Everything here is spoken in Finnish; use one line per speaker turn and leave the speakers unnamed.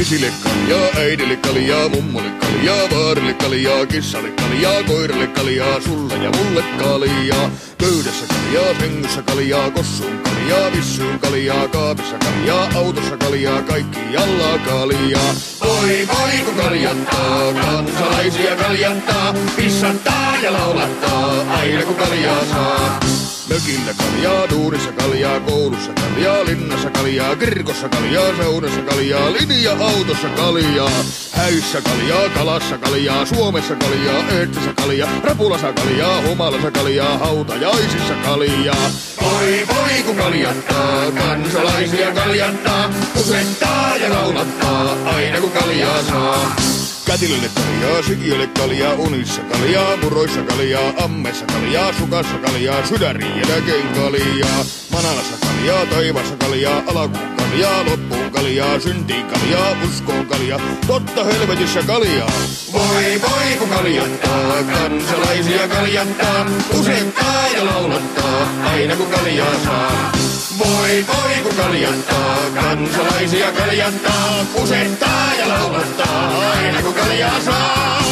Isille kaljaa, äidille kaljaa, mummolle kaljaa, vaarille kaljaa, kissalle kaljaa, koiralle kaljaa, sulle ja mulle kaljaa. Pöydässä kaljaa, sängyssä kaljaa, kossuun kaljaa, vissyyn kaljaa, kaapissa kaljaa, autossa kaljaa, kaikkialla kaljaa. Voi voi kun kaljattaa, kansalaisia kaljattaa, pissattaa ja laulattaa, aina kun kaljaa saa. Mökillä kaljaa, duunissa kaljaa, koulussa kaljaa, linnassa kaljaa, kirkossa kaljaa, saunassa kaljaa, linja-autossa kaljaa. Häissä kaljaa, kalassa kaljaa, Suomessa kaljaa, Eetsissä kaljaa, Rapulassa kaljaa, Humalassa kaljaa, hautajaisissa kaljaa. Voi voi kun kaljattaa, kansalaisia kaljattaa, kusettaa ja laulattaa, aina kun kaljaa saa. Kätilölle kaljaa, sikiölle kaljaa, unissa kaljaa, puroissa kaljaa, ammessa kaljaa, sukassa kaljaa, sydärin jälkeen kaljaa. Manalassa kaljaa, taivassa kaljaa, alakuun kaljaa, loppuun kaljaa, syntiin kaljaa, uskoon kaljaa, totta helvetissä kaljaa. Voi voi kun kaljattaa, kansalaisia kaljattaa, kusettaa ja laulattaa, aina kun kaljaa saa. Voi voi kun kaljattaa, kansalaisia kaljattaa, kusettaa ja laulattaa, aina kun kaljaa saa.